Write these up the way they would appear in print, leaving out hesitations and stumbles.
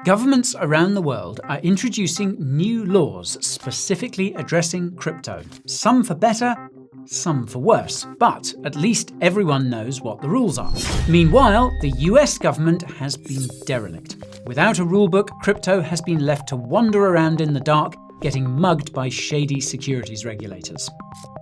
Governments around the world are introducing new laws specifically addressing crypto. Some for better, some for worse, but at least everyone knows what the rules are. Meanwhile, the US government has been derelict. Without a rulebook, crypto has been left to wander around in the dark, getting mugged by shady securities regulators.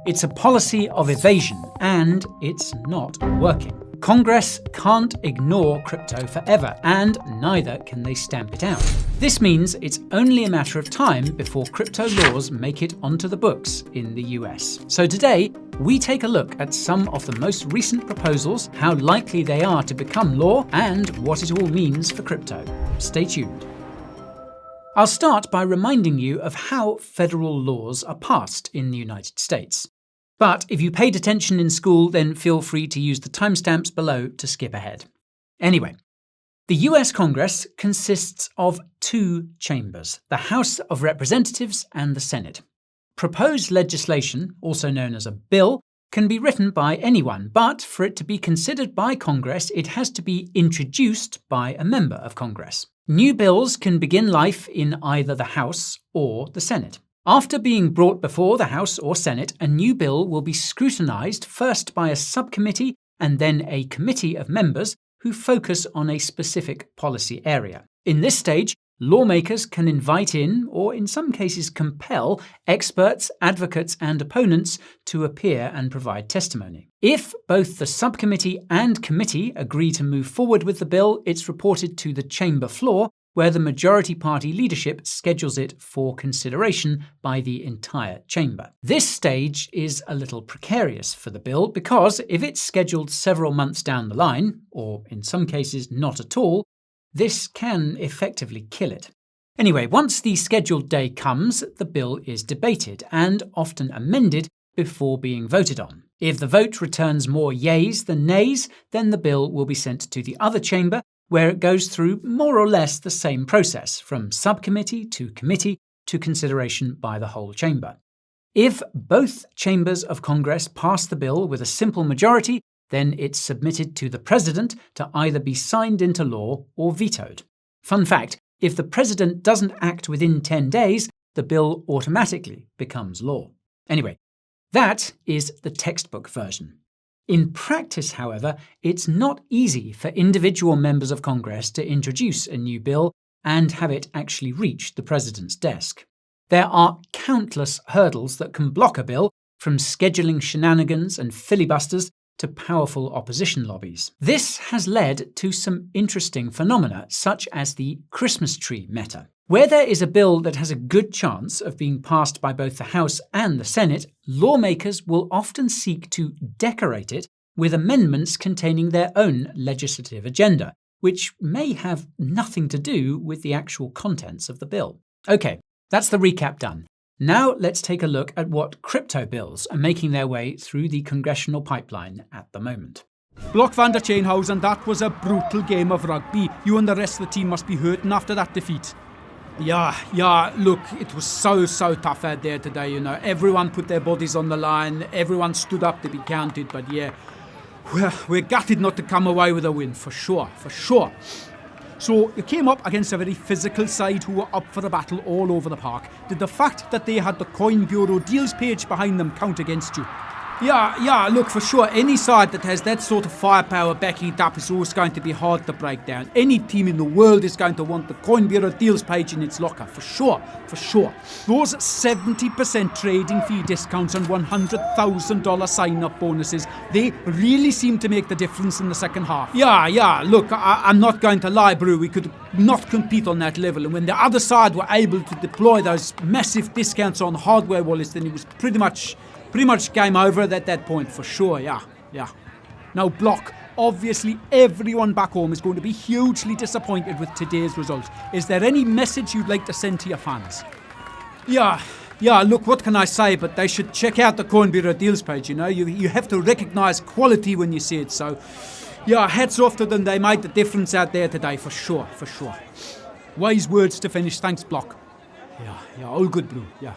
It's a policy of evasion, and it's not working. Congress can't ignore crypto forever, and neither can they stamp it out. This means it's only a matter of time before crypto laws make it onto the books in the US. So today, we take a look at some of the most recent proposals, how likely they are to become law, and what it all means for crypto. Stay tuned. I'll start by reminding you of how federal laws are passed in the United States. But if you paid attention in school, then feel free to use the timestamps below to skip ahead. Anyway, the US Congress consists of two chambers, the House of Representatives and the Senate. Proposed legislation, also known as a bill, can be written by anyone, but for it to be considered by Congress, it has to be introduced by a member of Congress. New bills can begin life in either the House or the Senate. After being brought before the House or Senate, a new bill will be scrutinized first by a subcommittee and then a committee of members who focus on a specific policy area. In this stage, lawmakers can invite in, or in some cases compel, experts, advocates, and opponents to appear and provide testimony. If both the subcommittee and committee agree to move forward with the bill, it's reported to the chamber floor, where the majority party leadership schedules it for consideration by the entire chamber. This stage is a little precarious for the bill because if it's scheduled several months down the line, or in some cases not at all, this can effectively kill it. Anyway, once the scheduled day comes, the bill is debated and often amended before being voted on. If the vote returns more yeas than nays, then the bill will be sent to the other chamber, where it goes through more or less the same process, from subcommittee to committee to consideration by the whole chamber. If both chambers of Congress pass the bill with a simple majority, then it's submitted to the president to either be signed into law or vetoed. Fun fact, if the president doesn't act within 10 days, the bill automatically becomes law. Anyway, that is the textbook version. In practice, however, it's not easy for individual members of Congress to introduce a new bill and have it actually reach the president's desk. There are countless hurdles that can block a bill, from scheduling shenanigans and filibusters to powerful opposition lobbies. This has led to some interesting phenomena, such as the Christmas tree meta. Where there is a bill that has a good chance of being passed by both the House and the Senate, lawmakers will often seek to decorate it with amendments containing their own legislative agenda, which may have nothing to do with the actual contents of the bill. Okay, that's the recap done. Now let's take a look at what crypto bills are making their way through the congressional pipeline at the moment. Block van der Chainhausen, that was a brutal game of rugby. You and the rest of the team must be hurting after that defeat. Yeah, look, it was so tough out there today, you know. Everyone put their bodies on the line, everyone stood up to be counted, but yeah, we're gutted not to come away with a win, for sure. So you came up against a very physical side who were up for a battle all over the park. Did the fact that they had the Coin Bureau deals page behind them count against you? Yeah, look, for sure, any side that has that sort of firepower backing it up is always going to be hard to break down. Any team in the world is going to want the Coin Bureau deals page in its locker, for sure. Those 70% trading fee discounts and $100,000 sign-up bonuses, they really seem to make the difference in the second half. Yeah, look, I'm not going to lie, bro, we could not compete on that level, and when the other side were able to deploy those massive discounts on hardware wallets, then it was pretty much game over at that point, for sure, yeah. Now, Block, obviously everyone back home is going to be hugely disappointed with today's result. Is there any message you'd like to send to your fans? Yeah, look, what can I say, but they should check out the Coin Bureau deals page, you know. You have to recognise quality when you see it, so yeah, hats off to them, they made the difference out there today, for sure. Wise words to finish, thanks, Block. Yeah, all good, bro, yeah.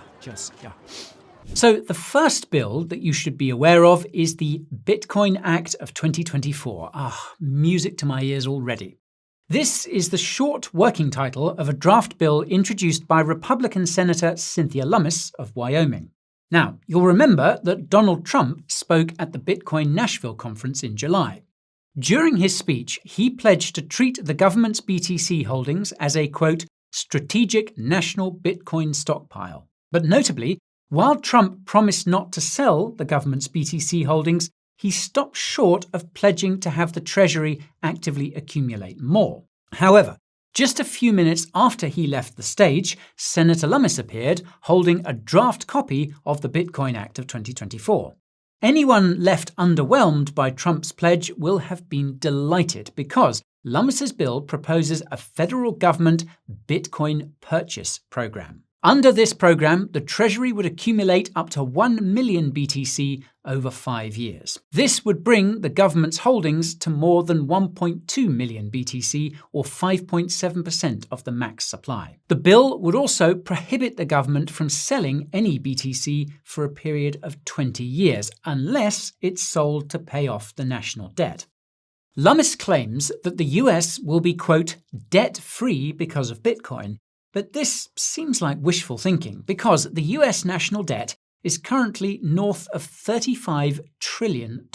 So the first bill that you should be aware of is the Bitcoin Act of 2024. Music to my ears already. This is the short working title of a draft bill introduced by Republican Senator Cynthia Lummis of Wyoming. Now, you'll remember that Donald Trump spoke at the Bitcoin Nashville conference in July. During his speech, he pledged to treat the government's BTC holdings as a, quote, strategic national Bitcoin stockpile. But notably, while Trump promised not to sell the government's BTC holdings, he stopped short of pledging to have the Treasury actively accumulate more. However, just a few minutes after he left the stage, Senator Lummis appeared holding a draft copy of the Bitcoin Act of 2024. Anyone left underwhelmed by Trump's pledge will have been delighted because Lummis's bill proposes a federal government Bitcoin purchase program. Under this program, the Treasury would accumulate up to 1 million BTC over 5 years. This would bring the government's holdings to more than 1.2 million BTC, or 5.7% of the max supply. The bill would also prohibit the government from selling any BTC for a period of 20 years, unless it's sold to pay off the national debt. Lummis claims that the US will be, quote, debt-free because of Bitcoin. But this seems like wishful thinking because the US national debt is currently north of $35 trillion.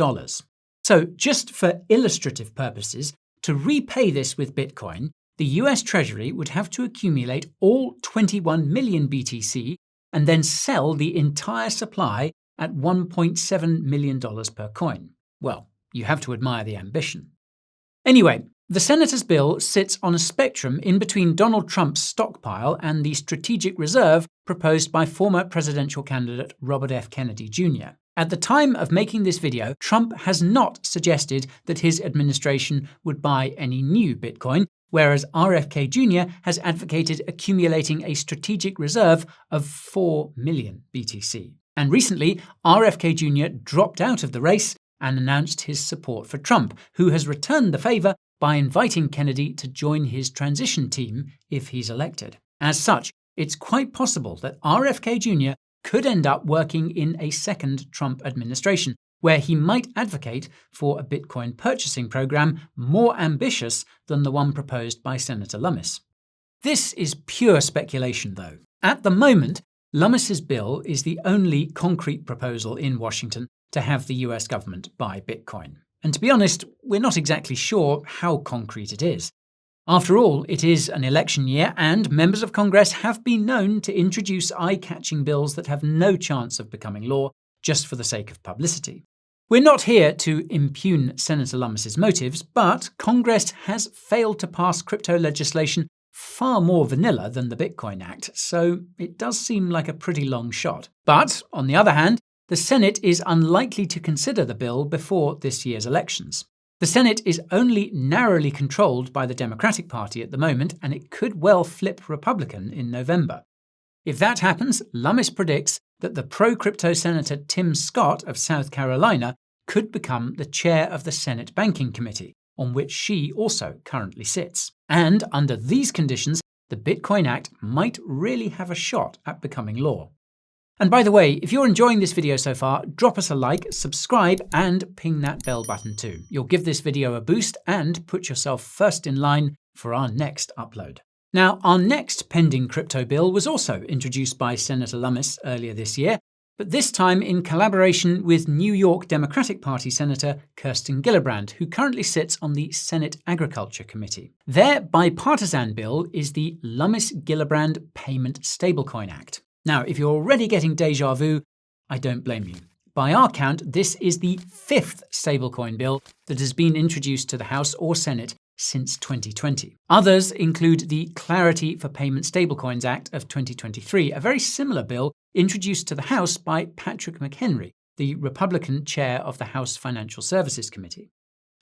So just for illustrative purposes, to repay this with Bitcoin, the US Treasury would have to accumulate all 21 million BTC and then sell the entire supply at $1.7 million per coin. Well, you have to admire the ambition. Anyway, the senator's bill sits on a spectrum in between Donald Trump's stockpile and the strategic reserve proposed by former presidential candidate Robert F. Kennedy Jr. At the time of making this video, Trump has not suggested that his administration would buy any new Bitcoin, whereas RFK Jr. has advocated accumulating a strategic reserve of 4 million BTC. And recently, RFK Jr. dropped out of the race and announced his support for Trump, who has returned the favor by inviting Kennedy to join his transition team if he's elected. As such, it's quite possible that RFK Jr. could end up working in a second Trump administration, where he might advocate for a Bitcoin purchasing program more ambitious than the one proposed by Senator Lummis. This is pure speculation, though. At the moment, Lummis's bill is the only concrete proposal in Washington to have the US government buy Bitcoin. And to be honest, we're not exactly sure how concrete it is. After all, it is an election year, and members of Congress have been known to introduce eye-catching bills that have no chance of becoming law just for the sake of publicity. We're not here to impugn Senator Lummis's motives, but Congress has failed to pass crypto legislation far more vanilla than the Bitcoin Act, so it does seem like a pretty long shot. But, on the other hand, the Senate is unlikely to consider the bill before this year's elections. The Senate is only narrowly controlled by the Democratic Party at the moment, and it could well flip Republican in November. If that happens, Lummis predicts that the pro-crypto Senator Tim Scott of South Carolina could become the chair of the Senate Banking Committee, on which she also currently sits. And under these conditions, the Bitcoin Act might really have a shot at becoming law. And by the way, if you're enjoying this video so far, drop us a like, subscribe, and ping that bell button too. You'll give this video a boost and put yourself first in line for our next upload. Now, our next pending crypto bill was also introduced by Senator Lummis earlier this year, but this time in collaboration with New York Democratic Party Senator Kirsten Gillibrand, who currently sits on the Senate Agriculture Committee. Their bipartisan bill is the Lummis-Gillibrand Payment Stablecoin Act. Now, if you're already getting deja vu, I don't blame you. By our count, this is the 5th stablecoin bill that has been introduced to the House or Senate since 2020. Others include the Clarity for Payment Stablecoins Act of 2023, a very similar bill introduced to the House by Patrick McHenry, the Republican chair of the House Financial Services Committee.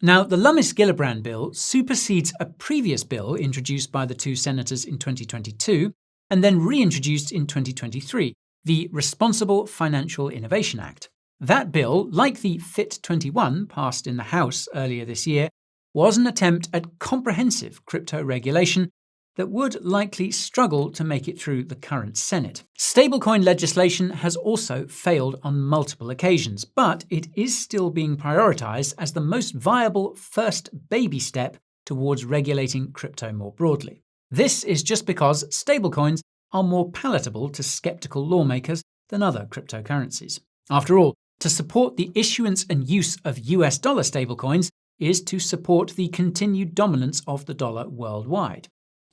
Now, the Lummis-Gillibrand bill supersedes a previous bill introduced by the two senators in 2022, and then reintroduced in 2023, the Responsible Financial Innovation Act. That bill, like the FIT21 passed in the House earlier this year, was an attempt at comprehensive crypto regulation that would likely struggle to make it through the current Senate. Stablecoin legislation has also failed on multiple occasions, but it is still being prioritized as the most viable first baby step towards regulating crypto more broadly. This is just because stablecoins are more palatable to skeptical lawmakers than other cryptocurrencies. After all, to support the issuance and use of US dollar stablecoins is to support the continued dominance of the dollar worldwide.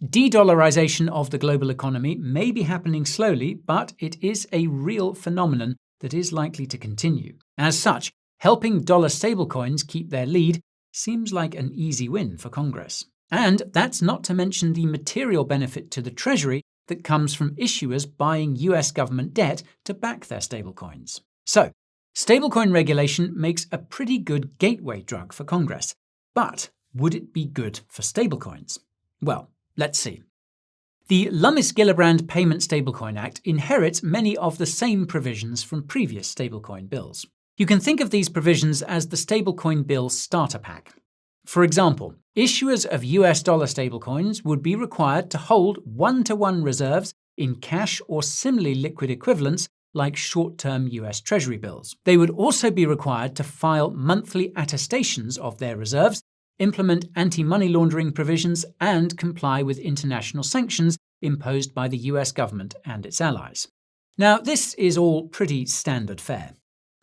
De-dollarization of the global economy may be happening slowly, but it is a real phenomenon that is likely to continue. As such, helping dollar stablecoins keep their lead seems like an easy win for Congress. And that's not to mention the material benefit to the Treasury that comes from issuers buying US government debt to back their stablecoins. So, stablecoin regulation makes a pretty good gateway drug for Congress. But would it be good for stablecoins? Well, let's see. The Lummis-Gillibrand Payment Stablecoin Act inherits many of the same provisions from previous stablecoin bills. You can think of these provisions as the stablecoin bill starter pack. For example, issuers of US dollar stablecoins would be required to hold one-to-one reserves in cash or similarly liquid equivalents like short-term US Treasury bills. They would also be required to file monthly attestations of their reserves, implement anti-money laundering provisions, and comply with international sanctions imposed by the US government and its allies. Now, this is all pretty standard fare.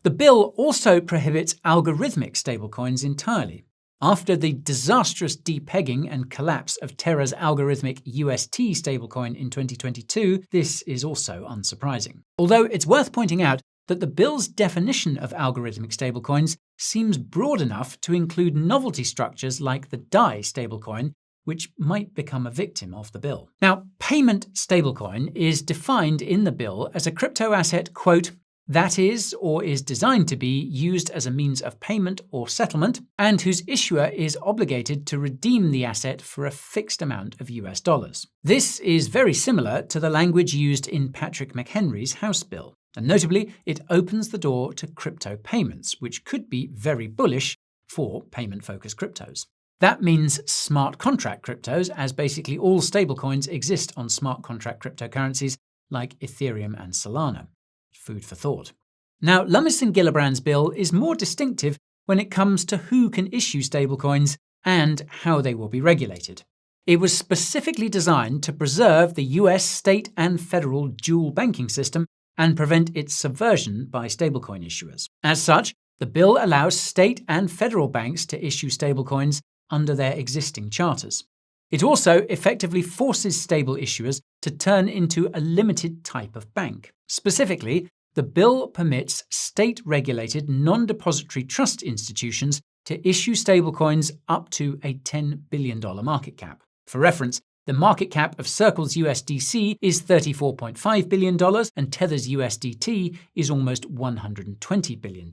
The bill also prohibits algorithmic stablecoins entirely. After the disastrous depegging and collapse of Terra's algorithmic UST stablecoin in 2022, this is also unsurprising. Although it's worth pointing out that the bill's definition of algorithmic stablecoins seems broad enough to include novelty structures like the DAI stablecoin, which might become a victim of the bill. Now, payment stablecoin is defined in the bill as a crypto asset, quote, that is or is designed to be used as a means of payment or settlement, and whose issuer is obligated to redeem the asset for a fixed amount of US dollars. This is very similar to the language used in Patrick McHenry's House bill, and notably, it opens the door to crypto payments, which could be very bullish for payment-focused cryptos. That means smart contract cryptos, as basically all stablecoins exist on smart contract cryptocurrencies like Ethereum and Solana. Food for thought. Now, Lummis-Gillibrand's bill is more distinctive when it comes to who can issue stablecoins and how they will be regulated. It was specifically designed to preserve the US state and federal dual banking system and prevent its subversion by stablecoin issuers. As such, the bill allows state and federal banks to issue stablecoins under their existing charters. It also effectively forces stable issuers to turn into a limited type of bank. Specifically, the bill permits state-regulated non-depository trust institutions to issue stablecoins up to a $10 billion market cap. For reference, the market cap of Circle's USDC is $34.5 billion and Tether's USDT is almost $120 billion.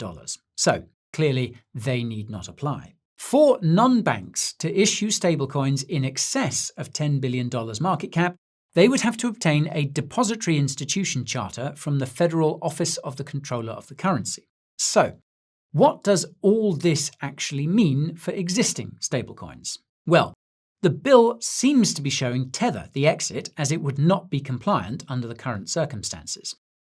So, clearly, they need not apply. For non-banks to issue stablecoins in excess of $10 billion market cap, they would have to obtain a depository institution charter from the Federal Office of the Controller of the Currency. So, what does all this actually mean for existing stablecoins? Well, the bill seems to be showing Tether the exit, as it would not be compliant under the current circumstances.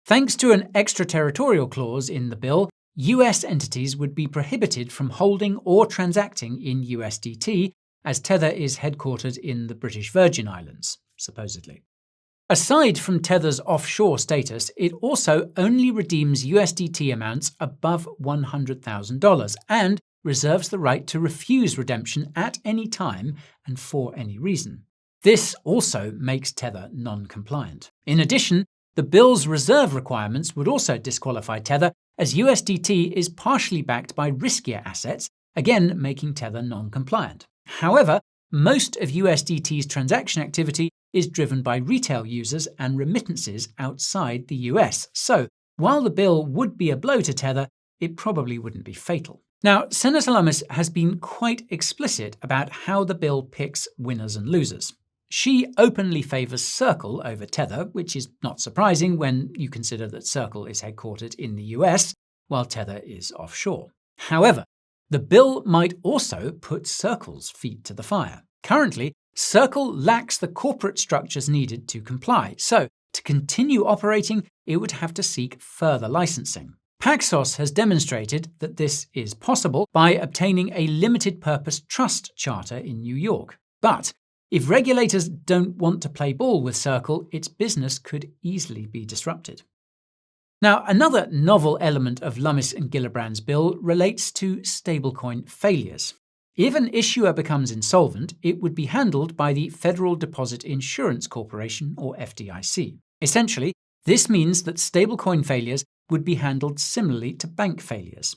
Thanks to an extraterritorial clause in the bill, US entities would be prohibited from holding or transacting in USDT, as Tether is headquartered in the British Virgin Islands, supposedly. Aside from Tether's offshore status, it also only redeems USDT amounts above $100,000 and reserves the right to refuse redemption at any time and for any reason. This also makes Tether non-compliant. In addition, the bill's reserve requirements would also disqualify Tether, as USDT is partially backed by riskier assets, again making Tether non-compliant. However, most of USDT's transaction activity is driven by retail users and remittances outside the US, so while the bill would be a blow to Tether, it probably wouldn't be fatal. Now, Senator Lummis has been quite explicit about how the bill picks winners and losers. She openly favours Circle over Tether, which is not surprising when you consider that Circle is headquartered in the US, while Tether is offshore. However, the bill might also put Circle's feet to the fire. Currently, Circle lacks the corporate structures needed to comply, so to continue operating, it would have to seek further licensing. Paxos has demonstrated that this is possible by obtaining a limited-purpose trust charter in New York. But if regulators don't want to play ball with Circle, its business could easily be disrupted. Now, another novel element of Lummis-Gillibrand's bill relates to stablecoin failures. If an issuer becomes insolvent, it would be handled by the Federal Deposit Insurance Corporation, or FDIC. Essentially, this means that stablecoin failures would be handled similarly to bank failures.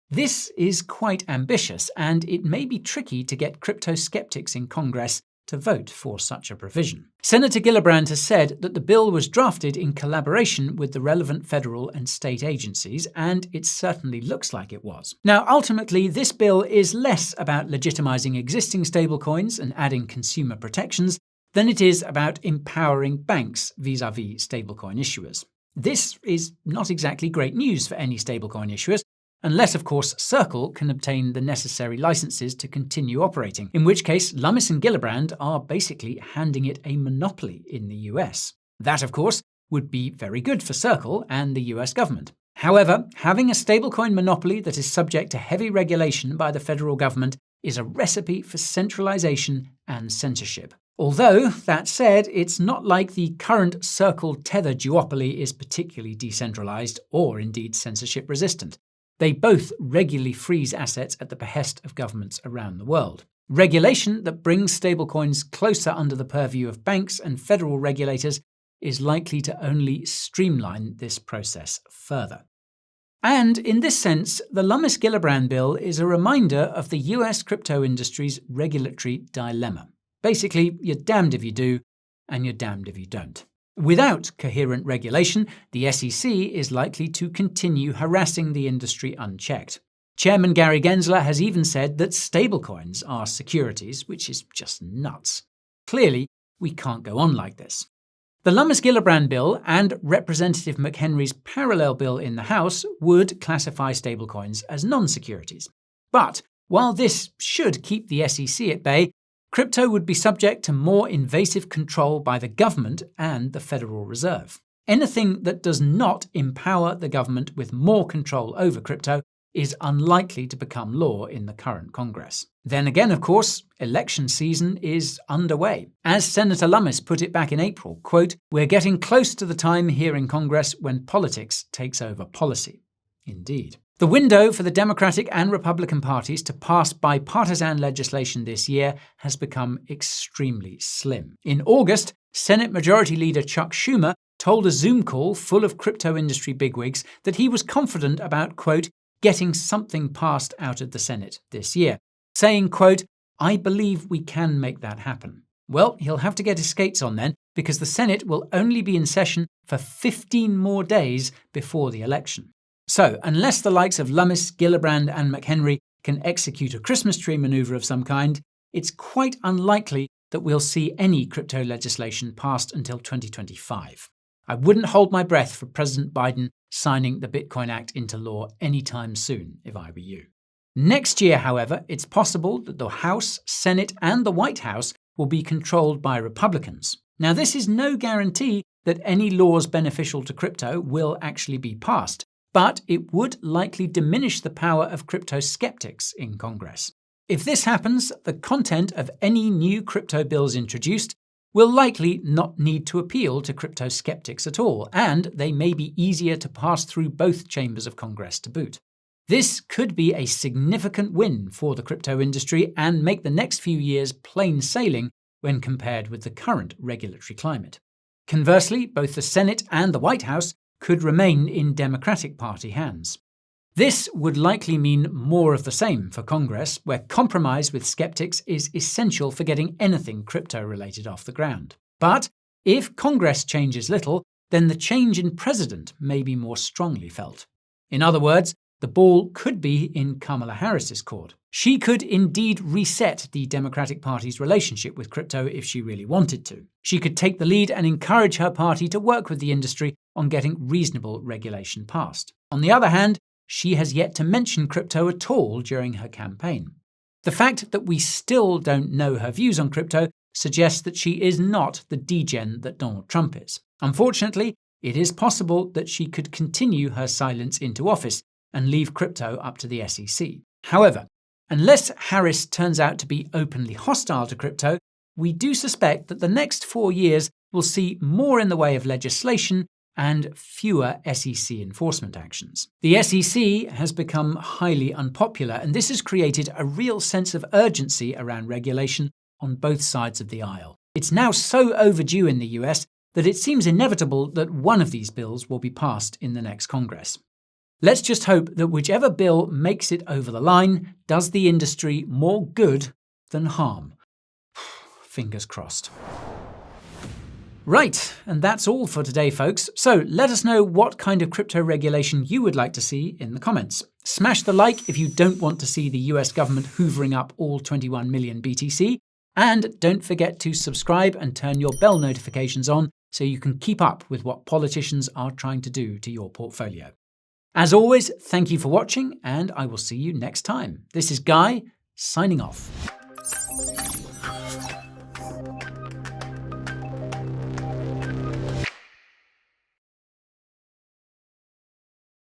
This is quite ambitious, and it may be tricky to get crypto skeptics in Congress to vote for such a provision. Senator Gillibrand has said that the bill was drafted in collaboration with the relevant federal and state agencies, and it certainly looks like it was. Now, ultimately, this bill is less about legitimizing existing stablecoins and adding consumer protections than it is about empowering banks vis-à-vis stablecoin issuers. This is not exactly great news for any stablecoin issuers, unless, of course, Circle can obtain the necessary licenses to continue operating, in which case Lummis-Gillibrand are basically handing it a monopoly in the US. That, of course, would be very good for Circle and the US government. However, having a stablecoin monopoly that is subject to heavy regulation by the federal government is a recipe for centralization and censorship. Although, that said, it's not like the current Circle Tether duopoly is particularly decentralized or indeed censorship resistant. They both regularly freeze assets at the behest of governments around the world. Regulation that brings stablecoins closer under the purview of banks and federal regulators is likely to only streamline this process further. And in this sense, the Lummis-Gillibrand bill is a reminder of the US crypto industry's regulatory dilemma. Basically, you're damned if you do, and you're damned if you don't. Without coherent regulation, the SEC is likely to continue harassing the industry unchecked. Chairman Gary Gensler has even said that stablecoins are securities, which is just nuts. Clearly, we can't go on like this. The Lummis-Gillibrand bill and Representative McHenry's parallel bill in the House would classify stablecoins as non-securities. But while this should keep the SEC at bay, crypto would be subject to more invasive control by the government and the Federal Reserve. Anything that does not empower the government with more control over crypto is unlikely to become law in the current Congress. Then again, of course, election season is underway. As Senator Lummis put it back in April, quote, "We're getting close to the time here in Congress when politics takes over policy." Indeed. The window for the Democratic and Republican parties to pass bipartisan legislation this year has become extremely slim. In August, Senate Majority Leader Chuck Schumer told a Zoom call full of crypto industry bigwigs that he was confident about, quote, getting something passed out of the Senate this year, saying, quote, "I believe we can make that happen." Well, he'll have to get his skates on then, because the Senate will only be in session for 15 more days before the election. So, unless the likes of Lummis, Gillibrand and McHenry can execute a Christmas tree maneuver of some kind, it's quite unlikely that we'll see any crypto legislation passed until 2025. I wouldn't hold my breath for President Biden signing the Bitcoin Act into law anytime soon, if I were you. Next year, however, it's possible that the House, Senate and the White House will be controlled by Republicans. Now, this is no guarantee that any laws beneficial to crypto will actually be passed, but it would likely diminish the power of crypto skeptics in Congress. If this happens, the content of any new crypto bills introduced will likely not need to appeal to crypto skeptics at all, and they may be easier to pass through both chambers of Congress to boot. This could be a significant win for the crypto industry and make the next few years plain sailing when compared with the current regulatory climate. Conversely, both the Senate and the White House could remain in Democratic Party hands. This would likely mean more of the same for Congress, where compromise with skeptics is essential for getting anything crypto-related off the ground. But if Congress changes little, then the change in president may be more strongly felt. In other words, the ball could be in Kamala Harris's court. She could indeed reset the Democratic Party's relationship with crypto if she really wanted to. She could take the lead and encourage her party to work with the industry on getting reasonable regulation passed. On the other hand, she has yet to mention crypto at all during her campaign. The fact that we still don't know her views on crypto suggests that she is not the degen that Donald Trump is. Unfortunately, it is possible that she could continue her silence into office and leave crypto up to the SEC. However, unless Harris turns out to be openly hostile to crypto, we do suspect that the next 4 years will see more in the way of legislation and fewer SEC enforcement actions. The SEC has become highly unpopular, and this has created a real sense of urgency around regulation on both sides of the aisle. It's now so overdue in the US that it seems inevitable that one of these bills will be passed in the next Congress. Let's just hope that whichever bill makes it over the line does the industry more good than harm. Fingers crossed. Right, and that's all for today, folks. So let us know what kind of crypto regulation you would like to see in the comments. Smash the like if you don't want to see the US government hoovering up all 21 million BTC. And don't forget to subscribe and turn your bell notifications on so you can keep up with what politicians are trying to do to your portfolio. As always, thank you for watching, and I will see you next time. This is Guy, signing off.